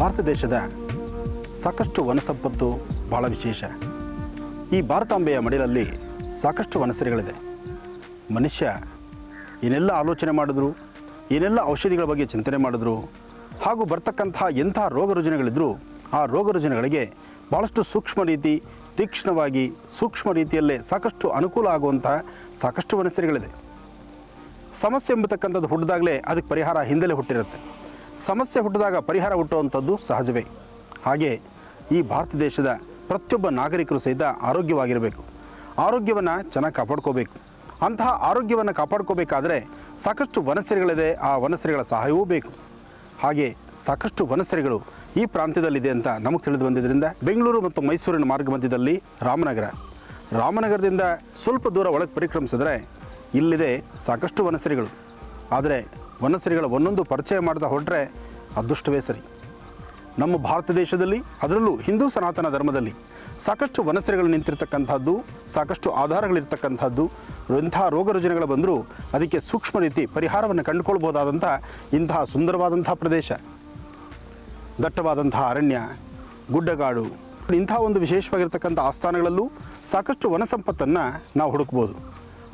ಭಾರತ ದೇಶದ ಸಾಕಷ್ಟು ವನ ಸಂಪತ್ತು ಬಹಳ ವಿಶೇಷ. ಈ ಭಾರತಾಂಬೆಯ ಮಡಿಲಲ್ಲಿ ಸಾಕಷ್ಟು ವನಸರಿಗಳಿದೆ. ಮನುಷ್ಯ ಏನೆಲ್ಲ ಆಲೋಚನೆ ಮಾಡಿದ್ರು, ಏನೆಲ್ಲ ಔಷಧಿಗಳ ಬಗ್ಗೆ ಚಿಂತನೆ ಮಾಡಿದ್ರು, ಹಾಗೂ ಬರ್ತಕ್ಕಂತಹ ಎಂಥ ರೋಗ ರುಜಿನಗಳಿದ್ದರೂ ಆ ರೋಗ ರುಜಿನಗಳಿಗೆ ಭಾಳಷ್ಟು ಸೂಕ್ಷ್ಮ ರೀತಿ, ತೀಕ್ಷ್ಣವಾಗಿ ಸೂಕ್ಷ್ಮ ರೀತಿಯಲ್ಲೇ ಸಾಕಷ್ಟು ಅನುಕೂಲ ಆಗುವಂತಹ ಸಾಕಷ್ಟು ವನಸರಿಗಳಿದೆ. ಸಮಸ್ಯೆ ಎಂಬತಕ್ಕಂಥದ್ದು ಹುಟ್ಟಿದಾಗಲೇ ಅದಕ್ಕೆ ಪರಿಹಾರ ಹಿಂದೆಲೇ ಹುಟ್ಟಿರುತ್ತೆ. ಸಮಸ್ಯೆ ಹುಟ್ಟಿದಾಗ ಪರಿಹಾರ ಹುಟ್ಟುವಂಥದ್ದು ಸಹಜವೇ. ಹಾಗೆ ಈ ಭಾರತ ದೇಶದ ಪ್ರತಿಯೊಬ್ಬ ನಾಗರಿಕರು ಸಹಿತ ಆರೋಗ್ಯವಾಗಿರಬೇಕು, ಆರೋಗ್ಯವನ್ನು ಚೆನ್ನಾಗಿ ಕಾಪಾಡ್ಕೋಬೇಕು. ಅಂತಹ ಆರೋಗ್ಯವನ್ನು ಕಾಪಾಡ್ಕೋಬೇಕಾದ್ರೆ ಸಾಕಷ್ಟು ವನಸರಿಗಳಿದೆ, ಆ ವನಸರಿಗಳ ಸಹಾಯವೂ ಬೇಕು. ಹಾಗೆ ಸಾಕಷ್ಟು ವನಸರಿಗಳು ಈ ಪ್ರಾಂತ್ಯದಲ್ಲಿದೆ ಅಂತ ನಮಗೆ ತಿಳಿದು ಬಂದಿದ್ದರಿಂದ ಬೆಂಗಳೂರು ಮತ್ತು ಮೈಸೂರಿನ ಮಾರ್ಗ ಮಧ್ಯದಲ್ಲಿ ರಾಮನಗರದಿಂದ ಸ್ವಲ್ಪ ದೂರ ಒಳಗೆ ಪರಿಕ್ರಮಿಸಿದ್ರೆ ಇಲ್ಲಿದೆ ಸಾಕಷ್ಟು ವನಸರಿಗಳು. ಆದರೆ ವನಸರಿಗಳ ಒಂದೊಂದು ಪರಿಚಯ ಮಾಡ್ತಾ ಹೊರಟ್ರೆ ಅದೃಷ್ಟವೇ ಸರಿ. ನಮ್ಮ ಭಾರತ ದೇಶದಲ್ಲಿ, ಅದರಲ್ಲೂ ಹಿಂದೂ ಸನಾತನ ಧರ್ಮದಲ್ಲಿ ಸಾಕಷ್ಟು ವನಸರಿಗಳು ನಿಂತಿರ್ತಕ್ಕಂಥದ್ದು, ಸಾಕಷ್ಟು ಆಧಾರಗಳಿರ್ತಕ್ಕಂಥದ್ದು. ಎಂಥ ರೋಗ ರುಜಿನಗಳು ಬಂದರೂ ಅದಕ್ಕೆ ಸೂಕ್ಷ್ಮ ರೀತಿ ಪರಿಹಾರವನ್ನು ಕಂಡುಕೊಳ್ಬೋದಾದಂಥ ಇಂತಹ ಸುಂದರವಾದಂಥ ಪ್ರದೇಶ, ದಟ್ಟವಾದಂತಹ ಅರಣ್ಯ, ಗುಡ್ಡಗಾಡು, ಇಂಥ ಒಂದು ವಿಶೇಷವಾಗಿರ್ತಕ್ಕಂಥ ಆಸ್ಥಾನಗಳಲ್ಲೂ ಸಾಕಷ್ಟು ವನ ಸಂಪತ್ತನ್ನು ನಾವು ಹುಡುಕ್ಬೋದು.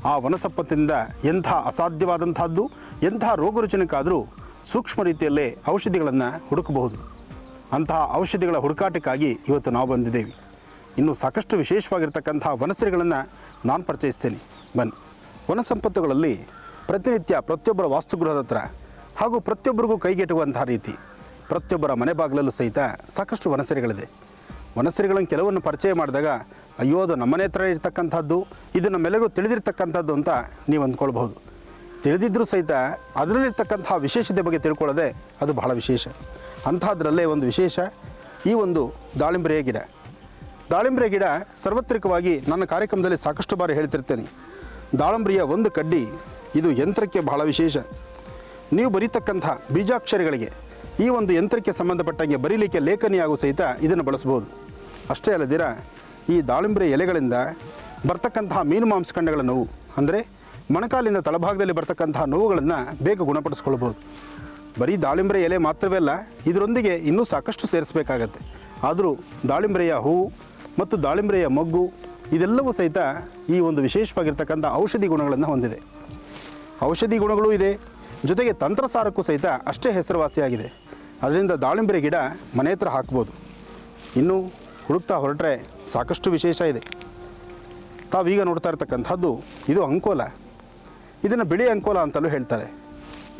ಆ ವನ ಸಂಪತ್ತಿನಿಂದ ಎಂಥ ಅಸಾಧ್ಯವಾದಂಥದ್ದು, ಎಂಥ ರೋಗ ರುಜಿನಕ್ಕಾದರೂ ಸೂಕ್ಷ್ಮ ರೀತಿಯಲ್ಲೇ ಔಷಧಿಗಳನ್ನು ಹುಡುಕಬಹುದು. ಅಂತಹ ಔಷಧಿಗಳ ಹುಡುಕಾಟಕ್ಕಾಗಿ ಇವತ್ತು ನಾವು ಬಂದಿದ್ದೇವೆ. ಇನ್ನು ಸಾಕಷ್ಟು ವಿಶೇಷವಾಗಿರ್ತಕ್ಕಂಥ ವನಸರಿಗಳನ್ನು ನಾನು ಪರಿಚಯಿಸ್ತೇನೆ. ಬನ್ನಿ. ವನ ಸಂಪತ್ತುಗಳಲ್ಲಿ ಪ್ರತಿನಿತ್ಯ ಪ್ರತಿಯೊಬ್ಬರ ವಾಸ್ತುಗೃಹದ ಹತ್ರ ಹಾಗೂ ಪ್ರತಿಯೊಬ್ಬರಿಗೂ ಕೈಗೆಟುವಂತಹ ರೀತಿ ಪ್ರತಿಯೊಬ್ಬರ ಮನೆ ಬಾಗಿಲಲ್ಲೂ ಸಹಿತ ಸಾಕಷ್ಟು ವನಸರಿಗಳಿದೆ. ವನಸರಿಗಳನ್ನು ಕೆಲವನ್ನು ಪರಿಚಯ ಮಾಡಿದಾಗ ಅಯ್ಯೋ ಅದು ನಮ್ಮನೆ ಹತ್ರ ಇರ್ತಕ್ಕಂಥದ್ದು, ಇದು ನಮ್ಮೆಲ್ಲರಿಗೂ ತಿಳಿದಿರ್ತಕ್ಕಂಥದ್ದು ಅಂತ ನೀವು ಅಂದ್ಕೊಳ್ಬಹುದು. ತಿಳಿದಿದ್ದರೂ ಸಹಿತ ಅದರಲ್ಲಿರ್ತಕ್ಕಂಥ ವಿಶೇಷತೆ ಬಗ್ಗೆ ತಿಳ್ಕೊಳ್ಳೋದೆ ಅದು ಬಹಳ ವಿಶೇಷ. ಅಂಥದ್ರಲ್ಲೇ ಒಂದು ವಿಶೇಷ ಈ ಒಂದು ದಾಳಿಂಬರೆಯ ಗಿಡ. ದಾಳಿಂಬರೆಯ ಗಿಡ ಸಾರ್ವತ್ರಿಕವಾಗಿ ನನ್ನ ಕಾರ್ಯಕ್ರಮದಲ್ಲಿ ಸಾಕಷ್ಟು ಬಾರಿ ಹೇಳ್ತಿರ್ತೇನೆ. ದಾಳಿಂಬರೆಯ ಒಂದು ಕಡ್ಡಿ ಇದು ಯಂತ್ರಕ್ಕೆ ಬಹಳ ವಿಶೇಷ. ನೀವು ಬರೀತಕ್ಕಂಥ ಬೀಜಾಕ್ಷರಿಗಳಿಗೆ ಈ ಒಂದು ಯಂತ್ರಕ್ಕೆ ಸಂಬಂಧಪಟ್ಟಂಗೆ ಬರೀಲಿಕ್ಕೆ ಲೇಖನಿಯಾಗೂ ಸಹಿತ ಇದನ್ನು ಬಳಸ್ಬೋದು. ಅಷ್ಟೇ ಅಲ್ಲದಿರ ಈ ದಾಳಿಂಬರೆ ಎಲೆಗಳಿಂದ ಬರ್ತಕ್ಕಂತಹ ಮೀನು ಮಾಂಸಖಂಡಗಳ ನೋವು, ಅಂದರೆ ಮೊಣಕಾಲಿನ ತಳಭಾಗದಲ್ಲಿ ಬರ್ತಕ್ಕಂತಹ ನೋವುಗಳನ್ನು ಬೇಗ ಗುಣಪಡಿಸ್ಕೊಳ್ಬೋದು. ಬರೀ ದಾಳಿಂಬರೆ ಎಲೆ ಮಾತ್ರವೇ ಅಲ್ಲ, ಇದರೊಂದಿಗೆ ಇನ್ನೂ ಸಾಕಷ್ಟು ಸೇರಿಸಬೇಕಾಗತ್ತೆ. ಆದರೂ ದಾಳಿಂಬರೆಯ ಹೂವು ಮತ್ತು ದಾಳಿಂಬರೆಯ ಮೊಗ್ಗು ಇದೆಲ್ಲವೂ ಸಹಿತ ಈ ಒಂದು ವಿಶೇಷವಾಗಿರ್ತಕ್ಕಂಥ ಔಷಧಿ ಗುಣಗಳನ್ನು ಹೊಂದಿದೆ. ಔಷಧಿ ಗುಣಗಳೂ ಇದೆ, ಜೊತೆಗೆ ತಂತ್ರಸಾರಕ್ಕೂ ಸಹಿತ ಅಷ್ಟೇ ಹೆಸರುವಾಸಿಯಾಗಿದೆ. ಅದರಿಂದ ದಾಳಿಂಬರೆ ಗಿಡ ಮನೆ ಹತ್ರ ಹಾಕ್ಬೋದು. ಇನ್ನೂ ಹುಡುಕ್ತಾ ಹೊರಟ್ರೆ ಸಾಕಷ್ಟು ವಿಶೇಷ ಇದೆ. ತಾವೀಗ ನೋಡ್ತಾ ಇರ್ತಕ್ಕಂಥದ್ದು ಇದು ಅಂಕೋಲ. ಇದನ್ನು ಬಿಳಿ ಅಂಕೋಲ ಅಂತಲೂ ಹೇಳ್ತಾರೆ.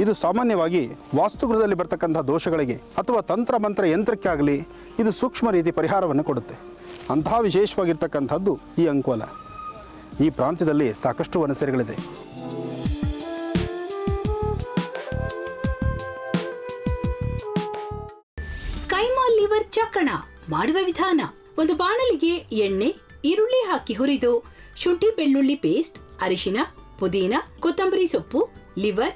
ಇದು ಸಾಮಾನ್ಯವಾಗಿ ವಾಸ್ತುಗೃಹದಲ್ಲಿ ಬರ್ತಕ್ಕಂಥ ದೋಷಗಳಿಗೆ ಅಥವಾ ತಂತ್ರ ಮಂತ್ರ ಯಂತ್ರಕ್ಕೆ ಆಗಲಿ ಇದು ಸೂಕ್ಷ್ಮ ರೀತಿ ಪರಿಹಾರವನ್ನು ಕೊಡುತ್ತೆ. ಅಂತಹ ವಿಶೇಷವಾಗಿರ್ತಕ್ಕಂಥದ್ದು ಈ ಅಂಕೋಲ. ಈ ಪ್ರಾಂತ್ಯದಲ್ಲಿ ಸಾಕಷ್ಟು ವನಸರಿಗಳಿದೆ. ಕೈಮಾ ಲಿವರ್ ಚಕ್ಕಣ ಮಾಡುವ ವಿಧಾನ: ಒಂದು ಬಾಣಲಿಗೆ ಎಣ್ಣೆ, ಈರುಳ್ಳಿ ಹಾಕಿ ಹುರಿದು ಶುಂಠಿ ಬೆಳ್ಳುಳ್ಳಿ ಪೇಸ್ಟ್, ಅರಿಶಿನ, ಪುದೀನ, ಕೊತ್ತಂಬರಿ ಸೊಪ್ಪು, ಲಿವರ್,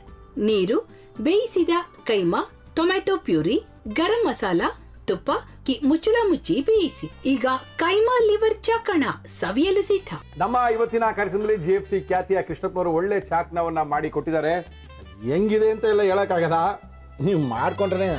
ನೀರು, ಬೇಯಿಸಿದ ಕೈಮಾ, ಟೊಮ್ಯಾಟೊ ಪ್ಯೂರಿ, ಗರಂ ಮಸಾಲ, ತುಪ್ಪ ಮುಚ್ಚಳ ಮುಚ್ಚಿ ಬೇಯಿಸಿ. ಈಗ ಕೈಮಾ ಲಿವರ್ ಚಾಕಣ ಸವಿಯಲು ಸಿದ್ಧ. ನಮ್ಮ ಇವತ್ತಿನ ಕಾರ್ಯಕ್ರಮದಲ್ಲಿ GFC ಖ್ಯಾತಿಯ ಕೃಷ್ಣಪ್ಪನವರು ಒಳ್ಳೆ ಚಾಕ್ನವನ್ನ ಮಾಡಿ ಕೊಟ್ಟಿದ್ದಾರೆ. ಹೆಂಗಿದೆ ಅಂತ ಎಲ್ಲ ಹೇಳಕ್ಕಾಗಲ್ಲ, ನೀವು ಮಾಡ್ಕೊಂಡ್ರೆ.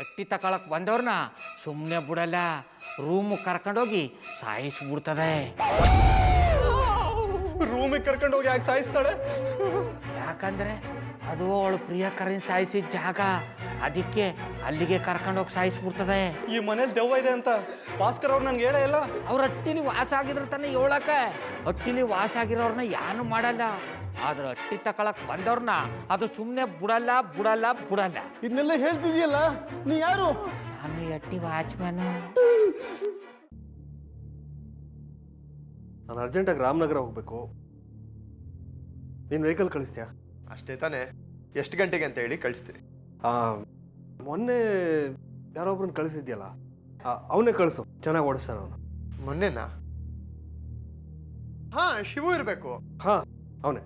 ಎಟ್ಟಿ ತಕೊಳಕ್ ಬಂದವ್ರನ್ನ ಸುಮ್ಮನೆ ಬಿಡಲ್ಲ, ರೂಮ್ ಕರ್ಕೊಂಡೋಗಿ ಸಾಯಿಸ್ಬಿಡ್ತದೆ. ರೂಮಿಗೆ ಕರ್ಕೊಂಡೋಗಿ ಯಾಕೆ ಸಾಯಿಸ್ತಾಳೆ? ಯಾಕಂದ್ರೆ ಅದು ಅವಳು ಪ್ರಿಯಕರನ್ ಸಾಯಿಸಿದ ಜಾಗ, ಅದಕ್ಕೆ ಅಲ್ಲಿಗೆ ಕರ್ಕೊಂಡೋಗಿ ಸಾಯಿಸ್ಬಿಡ್ತದೆ. ಈ ಮನೇಲಿ ದೆವ್ವ ಇದೆ ಅಂತ ಭಾಸ್ಕರ್ ಅವ್ರು ನನ್ಗೆ ಹೇಳೇ ಇಲ್ಲ. ಅವ್ರ ಹಟ್ಟಿಲಿ ವಾಸ ಆಗಿದ್ರ ತಾನೆ ಹೇಳಕ. ಹಟ್ಟಿಲಿ ವಾಸ ಆಗಿರೋರ್ನ ಯಾನು ಮಾಡಲ್ಲ, ಆದ್ರೆ ಹಟ್ಟಿ ತಕೊಳಕ್ ಬಂದವ್ರನ್ನ ಅದು ಸುಮ್ಮನೆ ಬಿಡಲ್ಲ ಬಿಡಲ್ಲ ಬಿಡಲ್ಲ. ಇದನ್ನೆಲ್ಲ ಹೇಳ್ತಿದ್ಯಲ್ಲ, ನೀ ಯಾರು? ನಾನು ಹಟ್ಟಿ ವಾಚ್ಮ್ಯಾನು. ನಾನು ಅರ್ಜೆಂಟಾಗಿ ರಾಮನಗರ ಹೋಗ್ಬೇಕು. ನೀನು ವೆಹಿಕಲ್ ಕಳಿಸ್ತೀಯಾ? ಅಷ್ಟೇ ತಾನೇ. ಎಷ್ಟು ಗಂಟೆಗೆ ಅಂತ ಹೇಳಿ ಕಳಿಸ್ತೀರಿ. ಮೊನ್ನೆ ಯಾರೊಬ್ರನ್ನ ಕಳಿಸಿದ್ಯಲ್ಲ ಅವನೇ ಕಳಿಸು, ಚೆನ್ನಾಗಿ ಓಡಿಸ್ತಾನ ಅವನು. ಮೊನ್ನೆನಾ? ಹಾ, ಶಿವು ಇರಬೇಕು. ಹಾಂ, ಅವನೇ.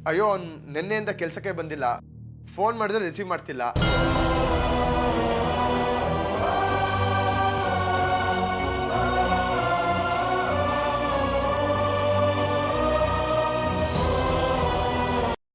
ಅಯ್ಯೋ, ಅವ್ನು ನಿನ್ನೆಯಿಂದ ಕೆಲಸಕ್ಕೆ ಬಂದಿಲ್ಲ. ಫೋನ್ ಮಾಡಿದ್ರೆ ರಿಸೀವ್ ಮಾಡ್ತಿಲ್ಲ.